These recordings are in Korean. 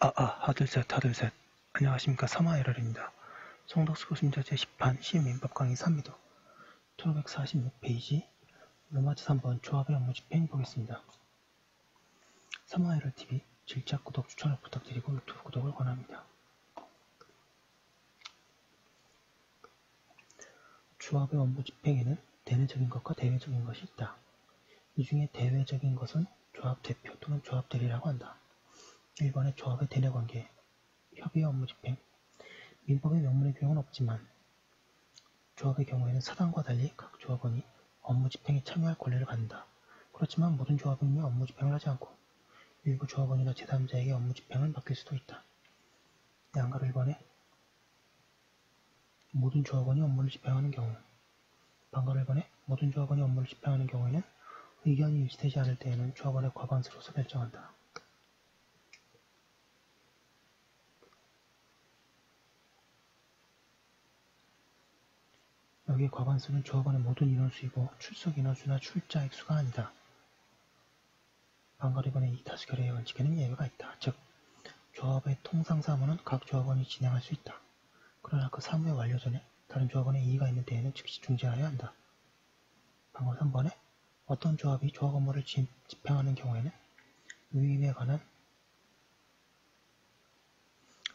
하둘셋. 안녕하십니까. 서마에럴입니다. 송덕수 교수님자 제10판 시민법 강의 3미도 1546페이지 로마字 3번 조합의 업무 집행 보겠습니다. 서마에럴TV 질책, 구독, 추천을 부탁드리고 유튜브 구독을 권합니다. 조합의 업무 집행에는 대내적인 것과 대외적인 것이 있다. 이 중에 대외적인 것은 조합 대표 또는 조합 대리라고 한다. 1번의 조합의 대내관계, 협의의 업무 집행. 민법의 명문의 규정은 없지만 조합의 경우에는 사단과 달리 각 조합원이 업무 집행에 참여할 권리를 갖는다. 그렇지만 모든 조합원이 업무 집행을 하지 않고 일부 조합원이나 제3자에게 업무 집행을 맡길 수도 있다. 양가로 1번에 모든 조합원이 업무를 집행하는 경우, 반가로 1번에 모든 조합원이 업무를 집행하는 경우에는 의견이 일치되지 않을 때에는 조합원의 과반수로서 결정한다. 여기에 과반수는 조합원의 모든 인원수이고 출석 인원수나 출자 액수가 아니다. 반가로 2번의 이 다수결의 원칙에는 예외가 있다. 즉, 조합의 통상 사무는 각 조합원이 진행할 수 있다. 그러나 그 사무의 완료 전에 다른 조합원의 이의가 있는 데에는 즉시 중지하여야 한다. 반가로 3번에 어떤 조합이 조합 업무를 집행하는 경우에는 위임에 관한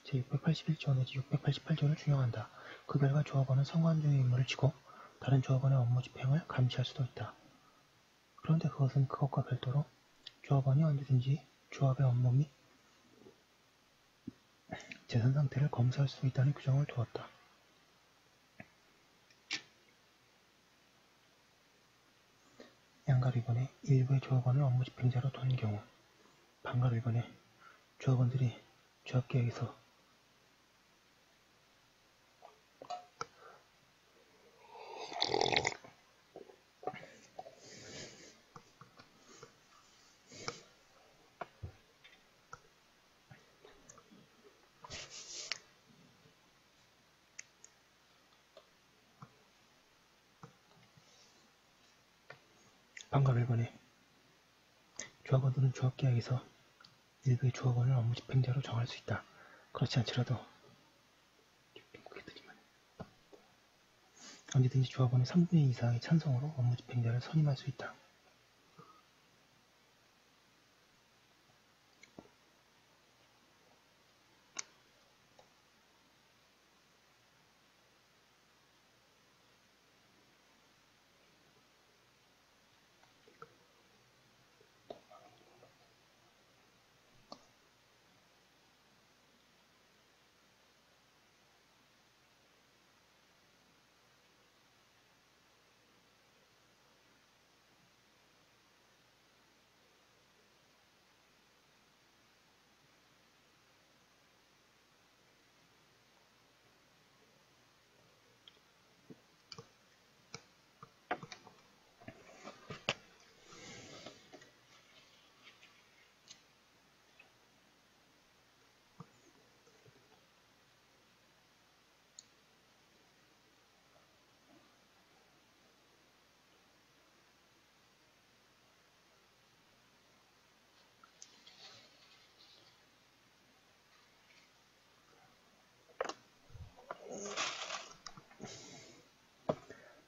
제681조 내지 688조를 준용한다. 그 결과 조합원은 성관중의 임무를 지고 다른 조합원의 업무 집행을 감시할 수도 있다. 그런데 그것은 그것과 별도로 조합원이 언제든지 조합의 업무 및 재산 상태를 검사할 수 있다는 규정을 두었다. 양가로 2번에 일부의 조합원을 업무 집행자로 둔 경우, 반가로 1번에 조합원들이 조합계획에서 반가로 1번에 조합원들은 조합계약에서 일부의 조합원을 업무 집행자로 정할 수 있다. 그렇지 않더라도 언제든지 조합원의 3분의 2 이상의 찬성으로 업무 집행자를 선임할 수 있다.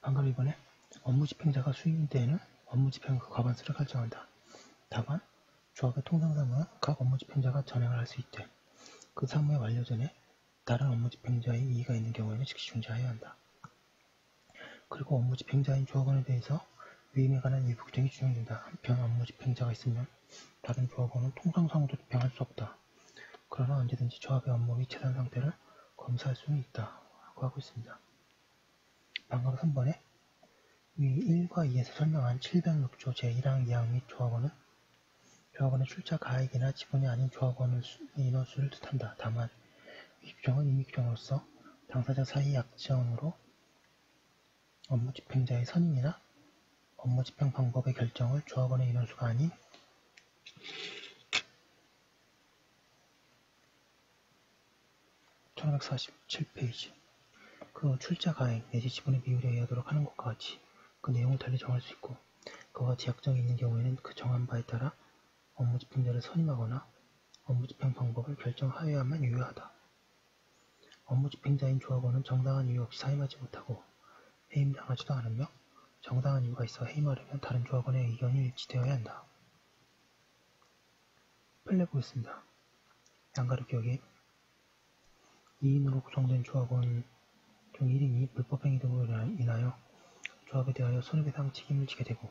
반가로 2번에 업무 집행자가 수임인 때에는 업무 집행 그 과반수를 결정한다. 다만 조합의 통상 사무는 각 업무 집행자가 전행을 할 수 있대. 그 사무의 완료 전에 다른 업무 집행자의 이의가 있는 경우에는 즉시 중지하여야 한다. 그리고 업무 집행자인 조합원에 대해서 위임에 관한 일부 규정이 준용된다. 한편 업무 집행자가 있으면 다른 조합원은 통상 사무도 집행할 수 없다. 그러나 언제든지 조합의 업무 및 재산 상태를 검사할 수는 있다. 라고 하고 있습니다. 반가로 3번에 위 1과 2에서 설명한 706조 제1항 2항 및 조합원은 조합원의 출자 가액이나 지분이 아닌 조합원의 인원수를 뜻한다. 다만 이 규정은 임의 규정으로서 당사자 사이 약정으로 업무 집행자의 선임이나 업무 집행 방법의 결정을 조합원의 인원수가 아닌 (1547페이지) 그 출자 가액 내지 지분의 비율에 의하도록 하는 것과 같이 그 내용을 달리 정할 수 있고, 그와 같이 약정이 있는 경우에는 그 정한 바에 따라 업무 집행자를 선임하거나 업무집행 방법을 결정하여야만 유효하다. 업무집행자인 조합원은 정당한 이유 없이 사임하지 못하고 해임당하지도 않으며 정당한 이유가 있어 해임하려면 다른 조합원의 의견이 일치되어야 한다. 플레보겠습니다. 양가르 기억에 2인으로 구성된 조합원 중 1인이 불법행위 등으로 인하여 조합에 대하여 손해배상 책임을 지게 되고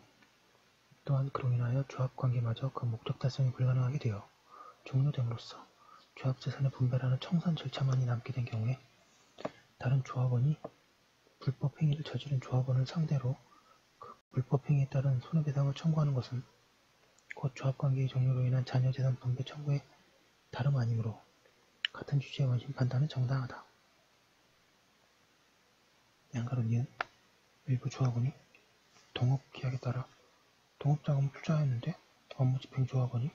또한 그로 인하여 조합관계마저 그 목적 달성이 불가능하게 되어 종료됨으로써 조합재산의 분배라는 청산 절차만이 남게 된 경우에 다른 조합원이 불법행위를 저지른 조합원을 상대로 그 불법행위에 따른 손해배상을 청구하는 것은 곧 조합관계의 종료로 인한 자녀재산 분배 청구에 다름 아니므로 같은 취지의 원심 판단은 정당하다. 양가론이는 일부 조합원이 동업계약에 따라 동업자금을 투자했는데 업무집행조합원이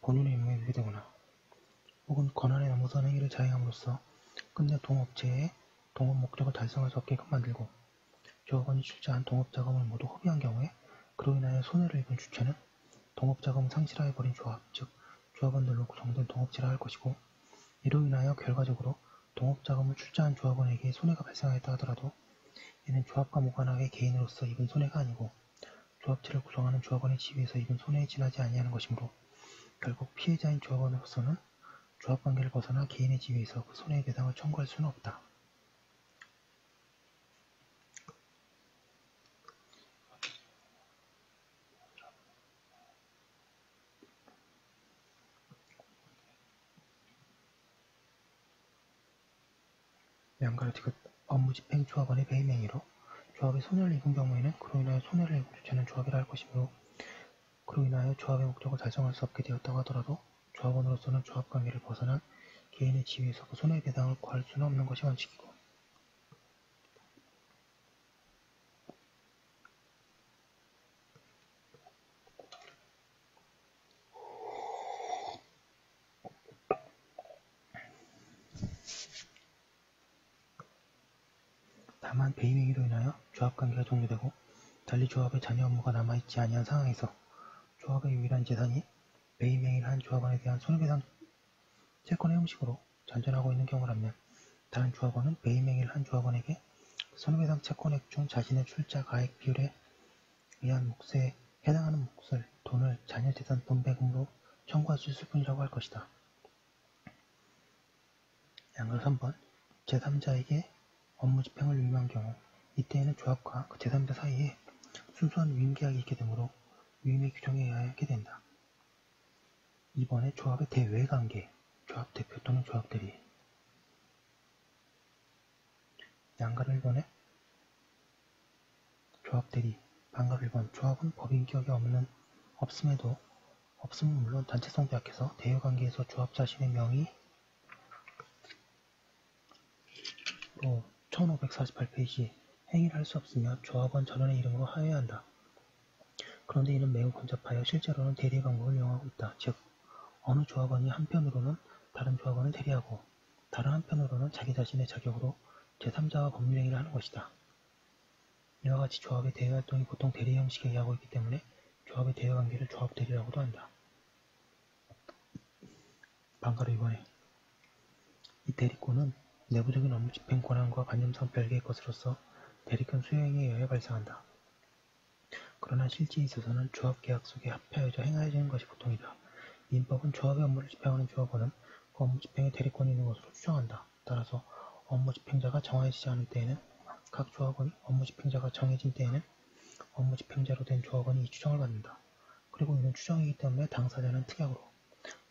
본인의 임무에 위배되거나 혹은 권한에 넘어선 행위를 자행함으로써 끝내 동업체의 동업 목적을 달성할 수 없게끔 만들고 조합원이 출자한 동업자금을 모두 허비한 경우에 그로 인하여 손해를 입은 주체는 동업자금을 상실하여버린 조합, 즉 조합원들로 구성된 동업체라 할 것이고 이로 인하여 결과적으로 동업자금을 출자한 조합원에게 손해가 발생하였다 하더라도 이는 조합과 무관하게 개인으로서 입은 손해가 아니고 조합체를 구성하는 조합원의 지위에서 입은 손해에 지나지 아니하는 것이므로 결국 피해자인 조합원으로서는 조합관계를 벗어나 개인의 지위에서 그 손해의 배상을 청구할 수는 없다. 양가르 디귿 업무집행 조합원의 배임행위로 조합에 손해를 입은 경우에는 그로 인하여 손해를 입은 주체는 조합이라 할 것이므로 그로 인하여 조합의 목적을 달성할 수 없게 되었다고 하더라도 조합원으로서는 조합관계를 벗어난 개인의 지위에서 그 손해배상을 구할 수는 없는 것이 원칙이고 다만 배임행위로 인하여 조합관계가 종료되고 달리 조합의 자녀 업무가 남아있지 아니한 상황에서 조합의 유일한 재산이 배임행위를 한 조합원에 대한 손해배상 채권의 형식으로 잔존하고 있는 경우라면 다른 조합원은 배임행위를 한 조합원에게 손해배상 채권액 중 자신의 출자 가액 비율에 의한 몫에 해당하는 몫을 돈을 자녀재산 분배금으로 청구할 수 있을 뿐이라고 할 것이다. 양가 3번 제3자에게 업무집행을 위임한 경우 이때에는 조합과 그 제3자 사이에 순수한 위임계약이 있게 되므로 위임의 규정에 의하게 된다. 2번에 조합의 대외관계 조합 대표 또는 조합 대리 양가를 1번에 조합 대리 반가 1번 조합은 법인 기억이 없음은 물론 단체성도 약해서 대외관계에서 조합 자신의 명의 1548페이지 행위를 할 수 없으며 조합원 전원의 이름으로 하여야 한다. 그런데 이는 매우 번잡하여 실제로는 대리의 방법을 이용하고 있다. 즉 어느 조합원이 한편으로는 다른 조합원을 대리하고 다른 한편으로는 자기 자신의 자격으로 제3자와 법률행위를 하는 것이다. 이와 같이 조합의 대외활동이 보통 대리 형식에 의하고 있기 때문에 조합의 대외관계를 조합대리라고도 한다. 반가로 이번에 이 대리권은 내부적인 업무집행 권한과 관념상 별개의 것으로서 대리권 수행에 의하여 발생한다. 그러나 실제에 있어서는 조합계약 속에 합하여져 행하여지는 것이 보통이다. 민법은 조합의 업무를 집행하는 조합원은 그 업무집행에 대리권이 있는 것으로 추정한다. 따라서 업무집행자가 정해지지 않은 때에는 각 조합원이 업무집행자가 정해진 때에는 업무집행자로 된 조합원이 이 추정을 받는다. 그리고 이는 추정이기 때문에 당사자는 특약으로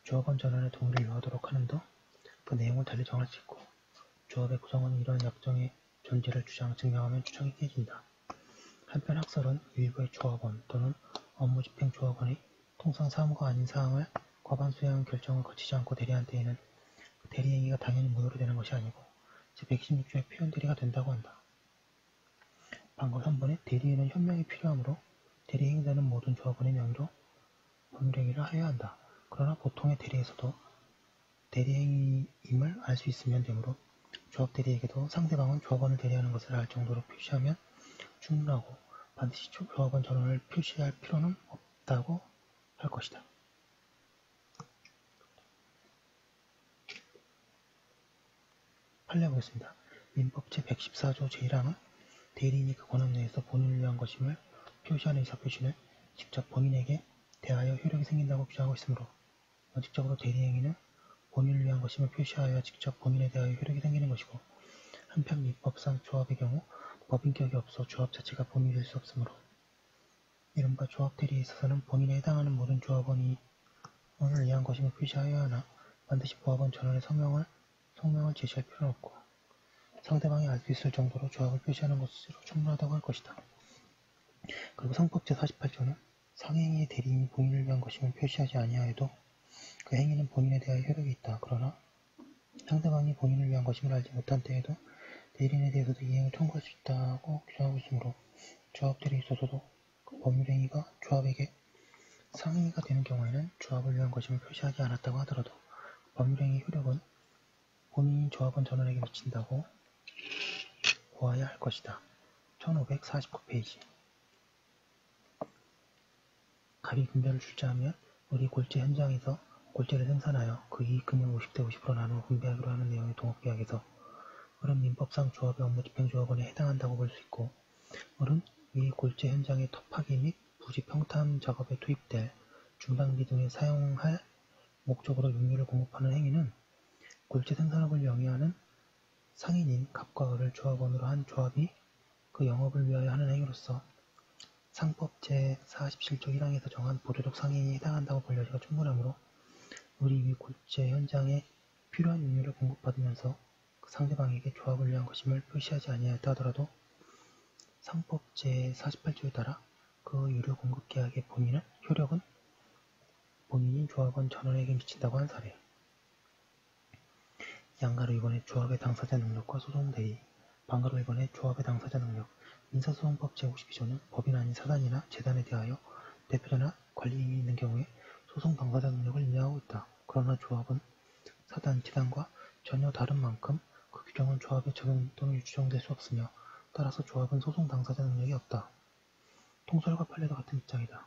조합원 전원의 동의를 요하도록 하는 등 그 내용을 달리 정할 수 있고 조합의 구성원이 이러한 약정의 존재를 증명하면 추정이 깨진다. 한편 학설은 일부의 조합원 또는 업무집행 조합원이 통상 사무가 아닌 사항을 과반 수행한 결정을 거치지 않고 대리한 때에는 그 대리행위가 당연히 무효로 되는 것이 아니고 제126조의 표현 대리가 된다고 한다. 방금 3번에 대리에는 현명이 필요하므로 대리행위자는 모든 조합원의 명의로 법률행위를 하여야 한다. 그러나 보통의 대리에서도 대리행위임을 알 수 있으면 되므로 조합 대리에게도 상대방은 조합원을 대리하는 것을 알 정도로 표시하면 충분하고 반드시 조합원 전원을 표시할 필요는 없다고 할 것이다. 판례해보겠습니다. 민법 제114조 제1항은 대리인이 그 권한 내에서 본인을 위한 것임을 표시하는 의사표시는 직접 본인에게 대하여 효력이 생긴다고 규정하고 있으므로 원칙적으로 대리행위는 본인을 위한 것임을 표시하여야 직접 본인에 대하여 효력이 생기는 것이고, 한편 민법상 조합의 경우 법인격이 없어 조합 자체가 본인이 될 수 없으므로 이른바 조합 대리에 있어서는 본인에 해당하는 모든 조합원이 원을 위한 것임을 표시하여야 하나 반드시 조합원 전원의 성명을 제시할 필요는 없고 상대방이 알 수 있을 정도로 조합을 표시하는 것으로 충분하다고 할 것이다. 그리고 상법 제48조는 상행위의 대리인이 본인을 위한 것임을 표시하지 아니하여도 그 행위는 본인에 대하여 효력이 있다. 그러나 상대방이 본인을 위한 것임을 알지 못한 때에도 대리인에 대해서도 이행을 청구할 수 있다고 규정하고 있으므로 조합 대리에 있어서도 그 법률 행위가 조합에게 상행위가 되는 경우에는 조합을 위한 것임을 표시하지 않았다고 하더라도 법률 행위 효력은 본인이 조합원 전원에게 미친다고 보아야 할 것이다. 1549페이지. 갑이 분배를 출자하면 우리 골재 현장에서 골재를 생산하여 그 이익 금액 50대 50으로 나누어 분배하기로 하는 내용의 동업계약에서 을은 민법상 조합의 업무집행조합원에 해당한다고 볼 수 있고, 을은 위 골재 현장의 터파기 및 부지 평탄 작업에 투입될 중단기 등에 사용할 목적으로 육류를 공급하는 행위는 골재 생산업을 영위하는 상인인 갑과 을을 조합원으로 한 조합이 그 영업을 위하여 하는 행위로서 상법 제47조 1항에서 정한 보조적 상인이 해당한다고 볼 여지가 충분하므로 을이 위 골재 현장에 필요한 육류를 공급받으면서 그 상대방에게 조합을 위한 것임을 표시하지 아니하였다 하더라도 상법 제48조에 따라 그 유료 공급 계약의 효력은 본인인 조합원 전원에게 미친다고 한 사례. 양가로 이번에 조합의 당사자 능력과 소송대리, 반가로 이번에 조합의 당사자 능력. 민사소송법 제52조는 법인 아닌 사단이나 재단에 대하여 대표자나 관리인이 있는 경우에 소송 당사자 능력을 인정하고 있다. 그러나 조합은 사단, 재단과 전혀 다른 만큼 그 규정은 조합에 적용 또는 유추정될 수 없으며 따라서 조합은 소송 당사자 능력이 없다. 통설과 판례도 같은 입장이다.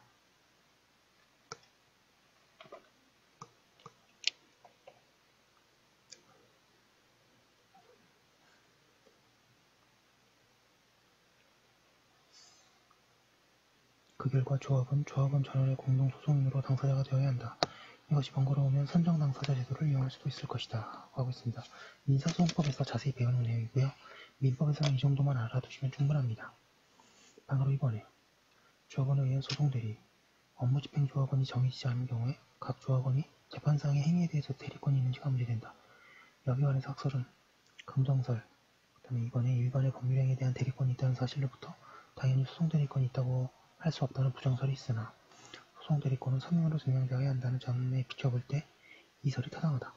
그 결과 조합은 전원의 공동소송인으로 당사자가 되어야 한다. 이것이 번거로우면 선정당사자 제도를 이용할 수도 있을 것이다. 하고 있습니다. 민사소송법에서 자세히 배우는 내용이고요. 민법에서는 이 정도만 알아두시면 충분합니다. 반가로 이번에 조합원에 의한 소송대리, 업무집행조합원이 정해지지 않은 경우에 각 조합원이 재판상의 행위에 대해서 대리권이 있는지가 문제된다. 여기 관해서 학설은 긍정설, 그 다음에 이번에 일반의 법률행위에 대한 대리권이 있다는 사실로부터 당연히 소송대리권이 있다고 할 수 없다는 부정설이 있으나 소송대리권은 서명으로 증명되어야 한다는 점에 비춰볼 때 이 설이 타당하다.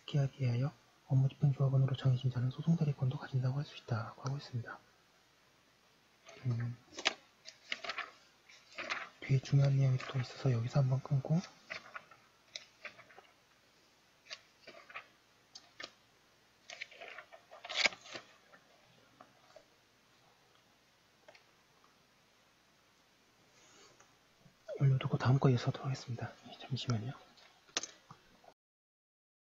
기하에 의하여 업무집행조합원으로 정해진 자는 소송대리권도 가진다고 할 수 있다고 하고 있습니다. 뒤에 중요한 내용이 또 있어서 여기서 한번 끊고 올려두고 다음 거 이어서 하도록 하겠습니다. 잠시만요.